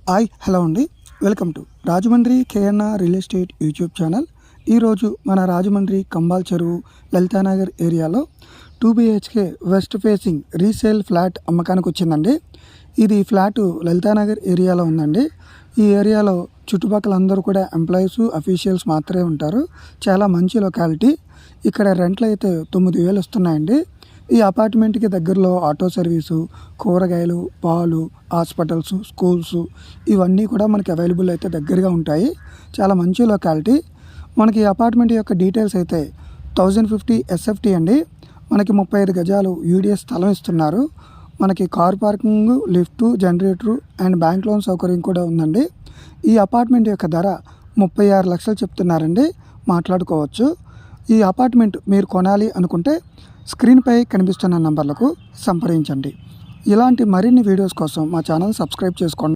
Hi hello అండి, welcome to Rajahmundry KNR real estate YouTube channel. ఈరోజు మన రాజమండ్రి కంబాల్ చెరువు లలితానగర్ ఏరియాలో 2 BHK west facing resale flat అమ్మకానికి వచ్చిందండి. ఇది ఫ్లాటు లలితానగర్ ఏరియాలో ఉందండి. ఈ ఏరియాలో చుట్టుపక్కల అందరూ కూడా ఎంప్లాయీస్ అఫీషియల్స్ మాత్రమే ఉంటారు. చాలా మంచి లొకాలిటీ. ఇక్కడ రెంట్లు అయితే 9,000 వస్తున్నాయండి. ఈ అపార్ట్మెంట్కి దగ్గరలో ఆటో సర్వీసు, కూరగాయలు, పాలు, హాస్పిటల్స్, స్కూల్స్ ఇవన్నీ కూడా మనకి అవైలబుల్ అయితే దగ్గరగా ఉంటాయి. చాలా మంచి లొకాలిటీ. మనకి ఈ అపార్ట్మెంట్ యొక్క డీటెయిల్స్ అయితే 1050 SFT అండి. మనకి 35 గజాలు యూడిఎస్ స్థలం ఇస్తున్నారు. మనకి car parking, lift, generator and bank loan సౌకర్యం కూడా ఉందండి. ఈ అపార్ట్మెంట్ యొక్క ధర 36 లక్షలు చెప్తున్నారండి. మాట్లాడుకోవచ్చు. ఈ అపార్ట్మెంట్ మీరు కొనాలి అనుకుంటే స్క్రీన్పై కనిపిస్తున్న నంబర్లకు సంప్రదించండి. ఇలాంటి మరిన్ని వీడియోస్ కోసం మా ఛానల్ సబ్స్క్రైబ్ చేసుకోండి.